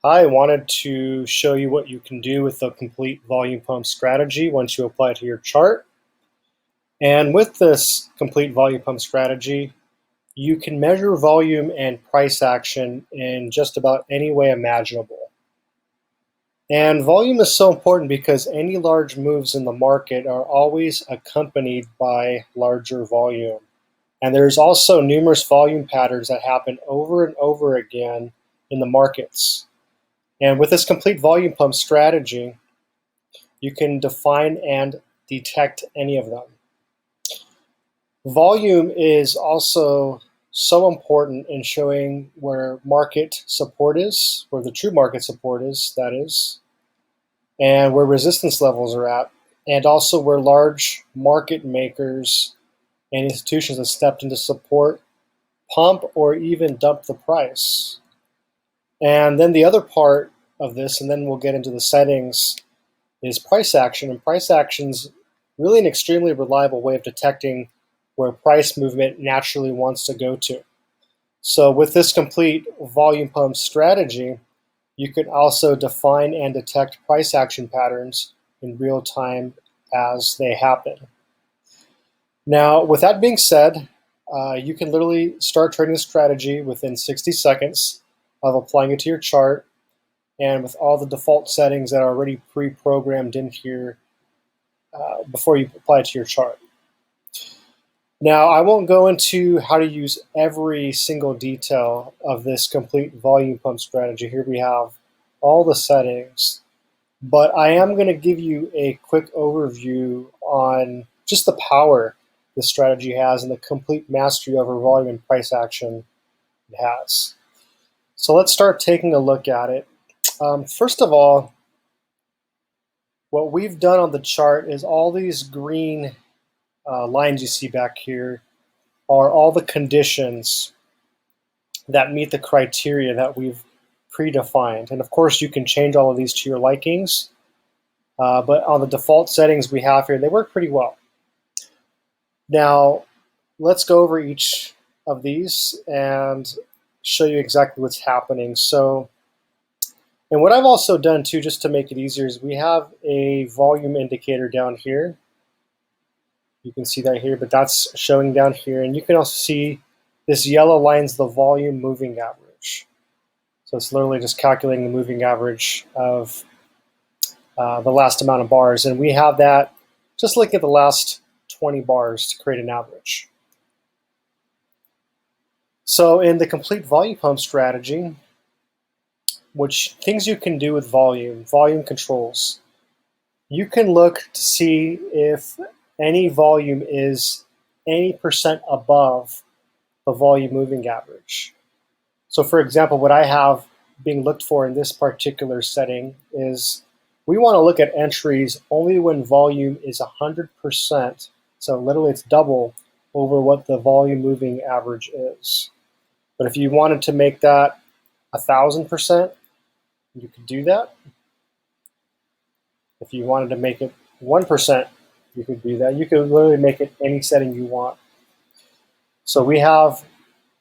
I wanted to show you what you can do with the complete volume pump strategy once you apply it to your chart. And with this complete volume pump strategy, you can measure volume and price action in just about any way imaginable. And volume is so important because any large moves in the market are always accompanied by larger volume. And there's also numerous volume patterns that happen over and over again in the markets. And with this complete volume pump strategy, you can define and detect any of them. Volume is also so important in showing where market support is, where the true market support is, that is, and where resistance levels are at, and also where large market makers and institutions have stepped into support, pump, or even dump the price. And then the other part of this, and then we'll get into the settings, is price action. And price action's really an extremely reliable way of detecting where price movement naturally wants to go to. So with this complete volume pump strategy, you can also define and detect price action patterns in real time as they happen. Now, with that being said, you can literally start trading the strategy within 60 seconds of applying it to your chart, and with all the default settings that are already pre-programmed in here before you apply it to your chart. Now, I won't go into how to use every single detail of this complete volume pump strategy. Here we have all the settings, but I am going to give you a quick overview on just the power the strategy has and the complete mastery over volume and price action it has. So let's start taking a look at it. First of all, what we've done on the chart is all these green lines you see back here are all the conditions that meet the criteria that we've predefined. And of course, you can change all of these to your likings, but on the default settings we have here, they work pretty well. Now, let's go over each of these and show you exactly what's happening. And what I've also done too, just to make it easier, is we have a volume indicator down here. You can see that here, but that's showing down here. And you can also see this yellow line's the volume moving average. So it's literally just calculating the moving average of the last amount of bars. And we have that just looking at the last 20 bars to create an average. So in the complete volume pump strategy, which things you can do with volume controls, you can look to see if any volume is any percent above the volume moving average. So for example, what I have being looked for in this particular setting is we want to look at entries only when volume is 100%. So literally it's double over what the volume moving average is. But if you wanted to make that 1,000%, you could do that. If you wanted to make it 1%, you could do that. You could literally make it any setting you want. So we have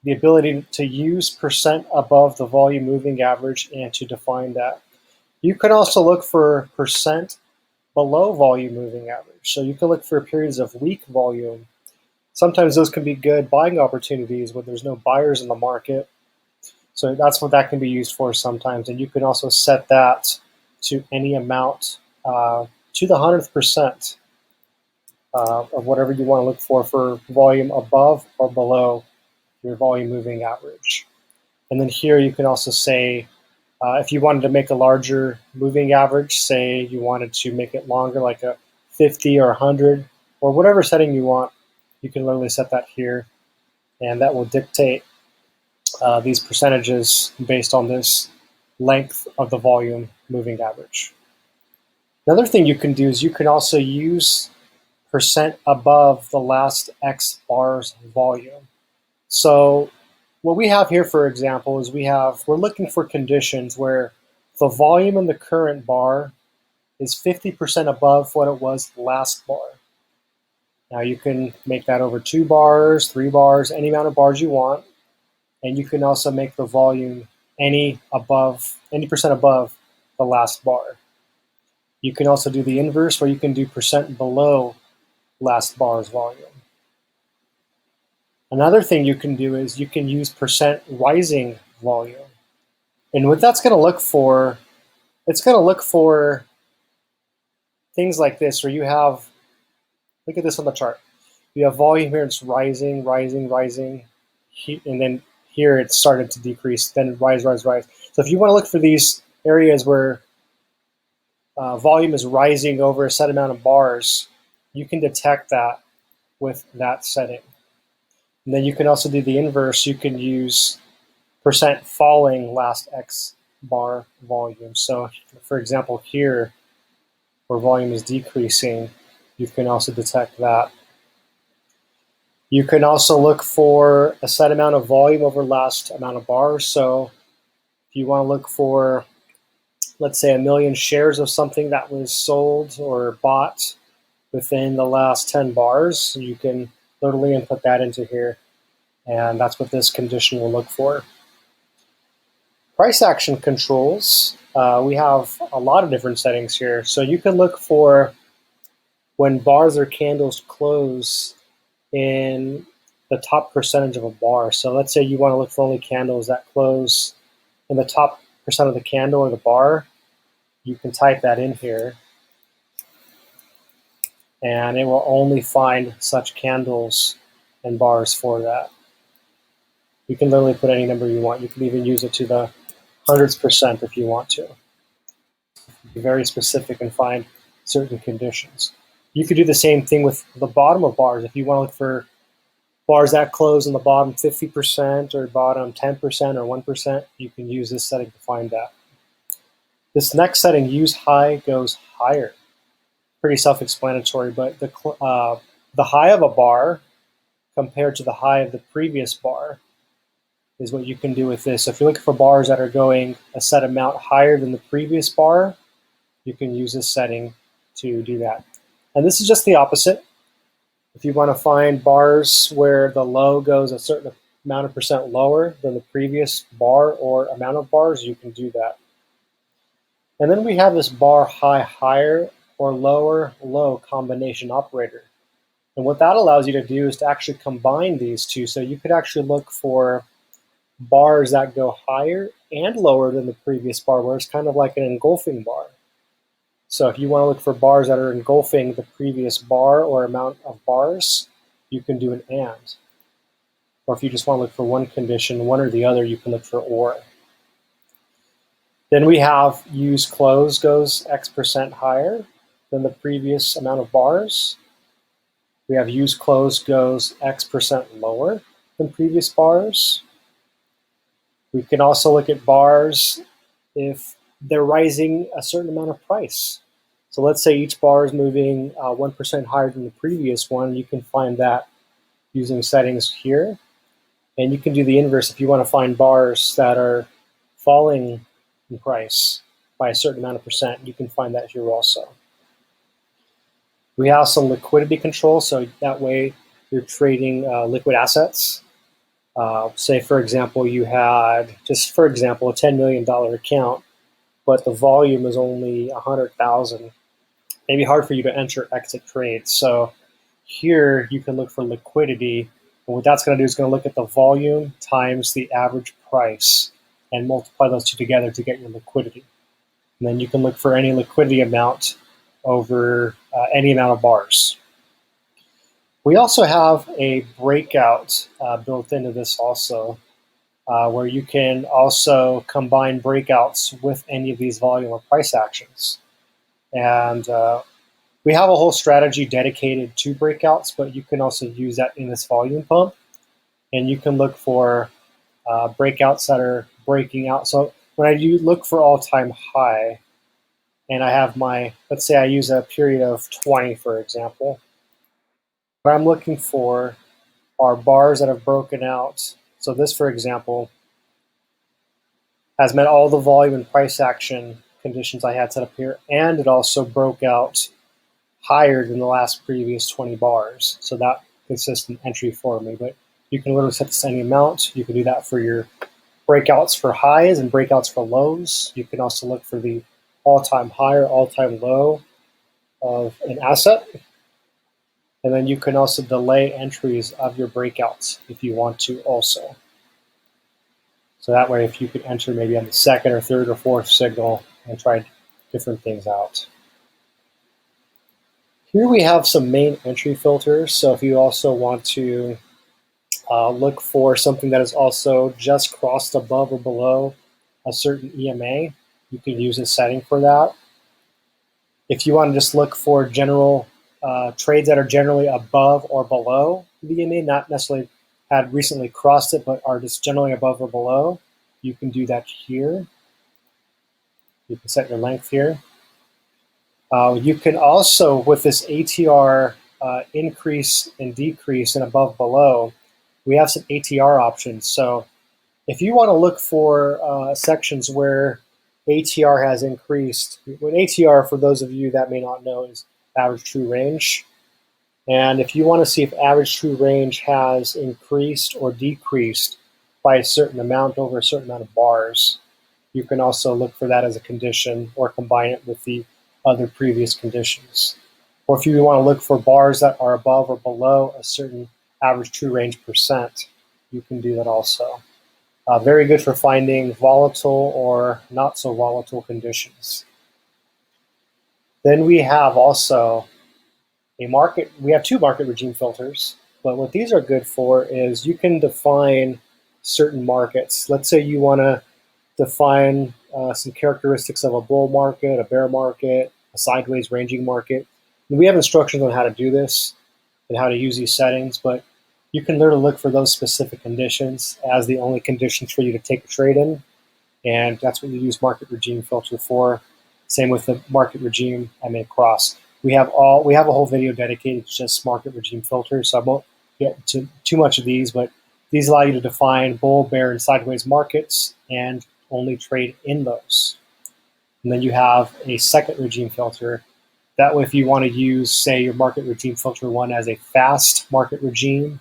the ability to use percent above the volume moving average and to define that. You can also look for percent below volume moving average. So you can look for periods of weak volume. Sometimes those can be good buying opportunities when there's no buyers in the market. So that's what that can be used for sometimes. And you can also set that to any amount to the 100th percent of whatever you want to look for volume above or below your volume moving average. And then here you can also say, if you wanted to make a larger moving average, say you wanted to make it longer, like a 50 or 100, or whatever setting you want, you can literally set that here. And that will dictate these percentages based on this length of the volume moving average. Another thing you can do is you can also use percent above the last X bars volume. So what we have here, for example, is we're looking for conditions where the volume in the current bar is 50% above what it was last bar. Now you can make that over 2 bars, 3 bars, any amount of bars you want. And you can also make the volume any percent above the last bar. You can also do the inverse, where you can do percent below last bar's volume. Another thing you can do is you can use percent rising volume. And what that's going to look for, it's going to look for things like this, where you have, look at this on the chart. You have volume here, it's rising, rising, rising, and then here it started to decrease, then rise, rise, rise. So if you want to look for these areas where volume is rising over a set amount of bars, you can detect that with that setting. And then you can also do the inverse. You can use percent falling last X bar volume. So for example, here where volume is decreasing, you can also detect that. You can also look for a set amount of volume over last amount of bars. So if you want to look for, let's say, 1 million shares of something that was sold or bought within the last 10 bars, you can literally input that into here. And that's what this condition will look for. Price action controls, we have a lot of different settings here. So you can look for when bars or candles close in the top percentage of a bar. So let's say you want to look for only candles that close in the top percent of the candle or the bar. You can type that in here, and it will only find such candles and bars for that. You can literally put any number you want. You can even use it to the hundreds percent if you want to. Be very specific and find certain conditions. You could do the same thing with the bottom of bars. If you want to look for bars that close in the bottom 50% or bottom 10% or 1%, you can use this setting to find that. This next setting, use high goes higher. Pretty self-explanatory, but the high of a bar compared to the high of the previous bar is what you can do with this. So if you're looking for bars that are going a set amount higher than the previous bar, you can use this setting to do that. And this is just the opposite. If you want to find bars where the low goes a certain amount of percent lower than the previous bar or amount of bars, you can do that. And then we have this bar high higher or lower low combination operator. And what that allows you to do is to actually combine these two. So you could actually look for bars that go higher and lower than the previous bar, where it's kind of like an engulfing bar. So if you want to look for bars that are engulfing the previous bar or amount of bars, you can do an and. Or if you just want to look for one condition, one or the other, you can look for or. Then we have use close goes X% higher than the previous amount of bars. We have use close goes X% lower than previous bars. We can also look at bars if they're rising a certain amount of price. So let's say each bar is moving 1% higher than the previous one. You can find that using settings here. And you can do the inverse if you want to find bars that are falling in price by a certain amount of percent. You can find that here also. We have some liquidity control, so that way you're trading liquid assets. Say, for example, you had, just for example, a $10 million account, but the volume is only 100,000. Maybe hard for you to enter exit trades. So here you can look for liquidity. And what that's going to do is going to look at the volume times the average price and multiply those two together to get your liquidity. And then you can look for any liquidity amount over any amount of bars. We also have a breakout built into this also, where you can also combine breakouts with any of these volume or price actions. And we have a whole strategy dedicated to breakouts, but you can also use that in this volume pump. And you can look for breakouts that are breaking out. So when I do look for all-time high, and I have my, let's say I use a period of 20, for example, what I'm looking for are bars that have broken out. So this, for example, has met all the volume and price action conditions I had set up here, and it also broke out higher than the last previous 20 bars. So that consistent entry for me. But you can literally set this any amount. You can do that for your breakouts for highs and breakouts for lows. You can also look for the all-time high or all-time low of an asset. And then you can also delay entries of your breakouts if you want to also. So that way, if you could enter maybe on the second or third or fourth signal and try different things out. Here we have some main entry filters. So if you also want to look for something that is also just crossed above or below a certain EMA, you can use a setting for that. If you want to just look for general trades that are generally above or below the EMA, not necessarily had recently crossed it, but are just generally above or below, you can do that here. You can set your length here. You can also, with this ATR increase and decrease and above below, we have some ATR options. So if you want to look for sections where ATR has increased, when ATR, for those of you that may not know, is average true range. And if you want to see if average true range has increased or decreased by a certain amount over a certain amount of bars, you can also look for that as a condition or combine it with the other previous conditions. Or if you want to look for bars that are above or below a certain average true range percent, you can do that also. Very good for finding volatile or not so volatile conditions. Then we have also we have two market regime filters, but what these are good for is you can define certain markets. Let's say you want to define some characteristics of a bull market, a bear market, a sideways ranging market. And we have instructions on how to do this and how to use these settings, but you can learn to look for those specific conditions as the only conditions for you to take a trade in, and that's what you use market regime filter for. Same with the market regime MA cross. We have a whole video dedicated to just market regime filters, so I won't get to too much of these, but these allow you to define bull, bear, and sideways markets and only trade in those. And then you have a second regime filter. That way, if you want to use, say, your market regime filter one as a fast market regime,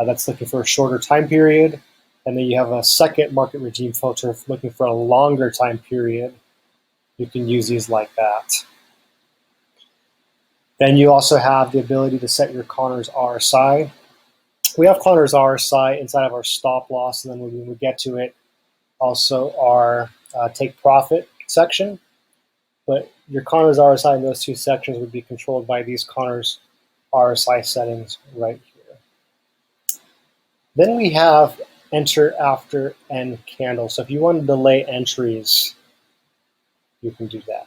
that's looking for a shorter time period. And then you have a second market regime filter looking for a longer time period. You can use these like that. Then you also have the ability to set your Connor's RSI. We have Connor's RSI inside of our stop loss, and then when we get to it, also our take profit section. But your Connor's RSI in those two sections would be controlled by these Connor's RSI settings right here. Then we have enter after end candle. So if you want to delay entries, you can do that.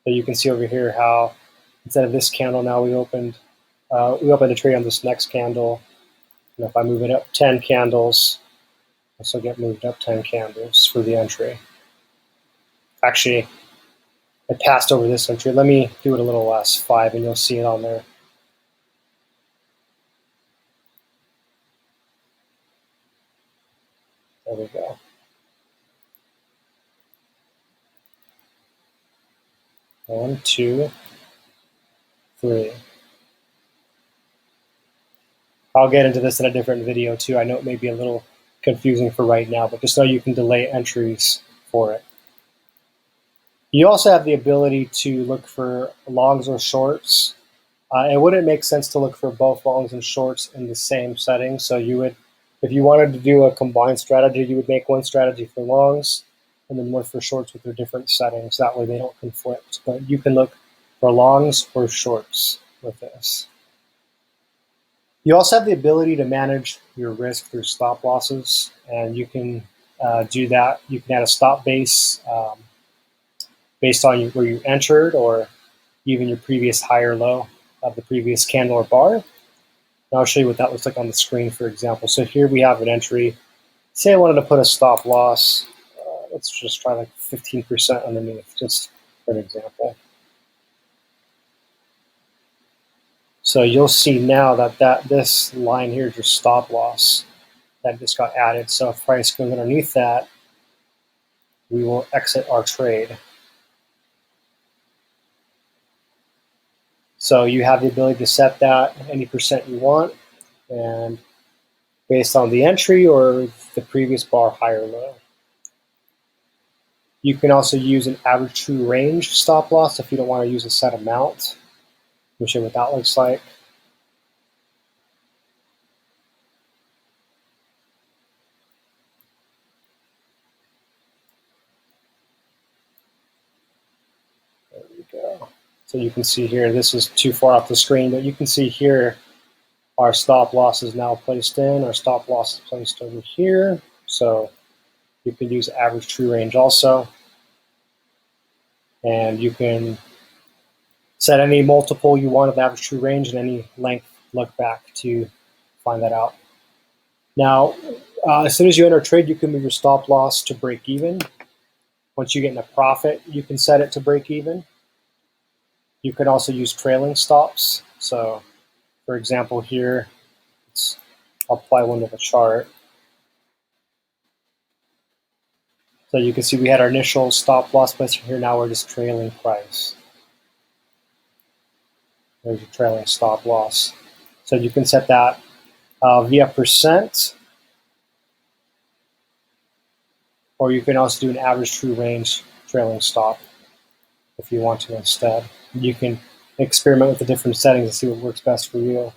So you can see over here how instead of this candle, now we opened a trade on this next candle. And if I move it up 10 candles, this will get moved up 10 candles for the entry. Actually, I passed over this entry. Let me do it a little less, 5, and you'll see it on there. There we go. One, two, three. I'll get into this in a different video too. I know it may be a little confusing for right now, but just know you can delay entries for it. You also have the ability to look for longs or shorts. It wouldn't make sense to look for both longs and shorts in the same setting. So you would, if you wanted to do a combined strategy, you would make one strategy for longs and then one for shorts with their different settings. That way they don't conflict. But you can look for longs or shorts with this. You also have the ability to manage your risk through stop losses, and you can do that. You can add a stop base based on where you entered or even your previous high or low of the previous candle or bar. And I'll show you what that looks like on the screen, for example. So here we have an entry. Say I wanted to put a stop loss. Let's just try like 15% underneath, just for an example. So you'll see now that this line here is your stop loss that just got added. So if price goes underneath that, we will exit our trade. So you have the ability to set that any percent you want, and based on the entry or the previous bar high or low. You can also use an average true range stop loss if you don't want to use a set amount. Let me show you what that looks like. There we go. So you can see here, this is too far off the screen, but you can see here our stop loss is now placed in. Our stop loss is placed over here. So you can use average true range also. And you can set any multiple you want of average true range and any length look back to find that out. Now, as soon as you enter a trade, you can move your stop loss to break even. Once you get in a profit, you can set it to break even. You can also use trailing stops. So, for example, here, I'll apply one to the chart. So you can see we had our initial stop loss placed here. Now we're just trailing price. There's a trailing stop loss. So you can set that via percent, or you can also do an average true range trailing stop if you want to instead. You can experiment with the different settings and see what works best for you.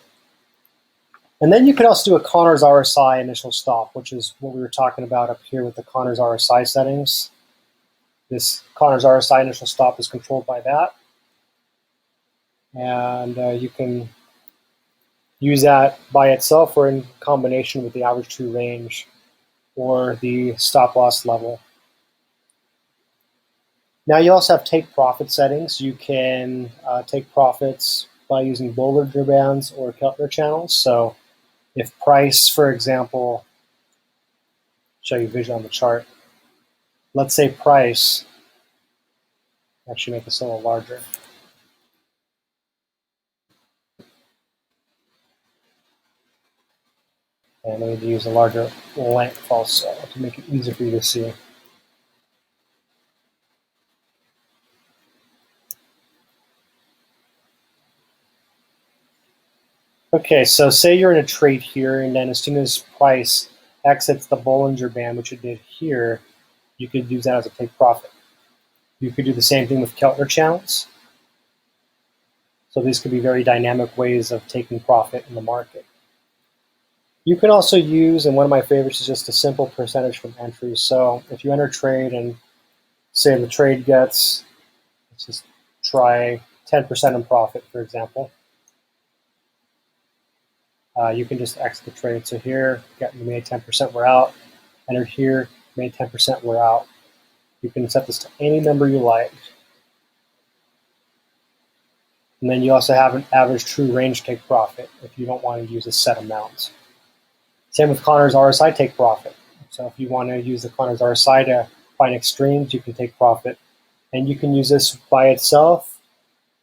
And then you can also do a Connors RSI initial stop, which is what we were talking about up here with the Connors RSI settings. This Connors RSI initial stop is controlled by that. And you can use that by itself or in combination with the average true range or the stop loss level. Now you also have take profit settings. You can take profits by using Bollinger Bands or Keltner Channels. So if price, for example, show you vision on the chart. Let's say price, actually make this a little larger. And I need to use a larger length also to make it easier for you to see. Okay, so say you're in a trade here, and then as soon as price exits the Bollinger Band, which it did here, you could use that as a take profit. You could do the same thing with Keltner Channels. So these could be very dynamic ways of taking profit in the market. You can also use, and one of my favorites is just a simple percentage from entries. So if you enter a trade and say the trade gets, let's just try 10% in profit, for example. You can just exit the trade. So here, you made 10%, we're out. Entered here, made 10%, we're out. You can set this to any number you like. And then you also have an average true range take profit if you don't want to use a set amount. Same with Connors RSI take profit. So if you want to use the Connors RSI to find extremes, you can take profit. And you can use this by itself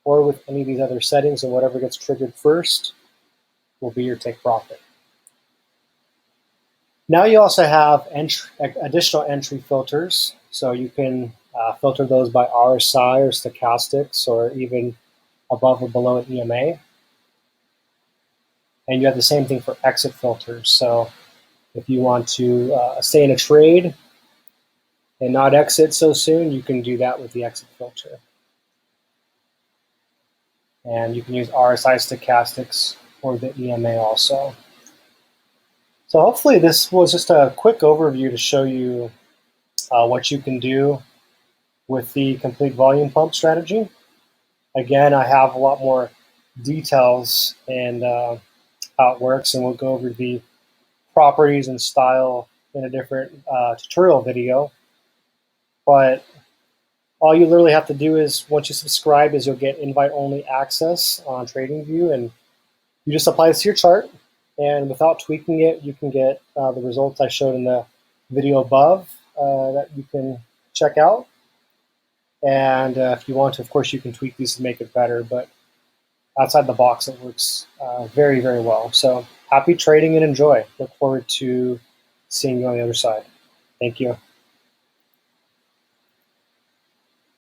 or with any of these other settings, and whatever gets triggered first will be your take profit. Now you also have additional entry filters. So you can filter those by RSI or stochastics or even above or below an EMA. And you have the same thing for exit filters. So if you want to stay in a trade and not exit so soon, you can do that with the exit filter. And you can use RSI stochastics or the EMA also. So hopefully this was just a quick overview to show you what you can do with the complete volume pump strategy. Again, I have a lot more details and how it works, and we'll go over the properties and style in a different tutorial video. But all you literally have to do is, once you subscribe, is you'll get invite-only access on TradingView, and you just apply this to your chart, and without tweaking it, you can get the results I showed in the video above that you can check out. And if you want to, of course, you can tweak these to make it better, but outside the box, it works very, very well. So happy trading and enjoy. Look forward to seeing you on the other side. Thank you.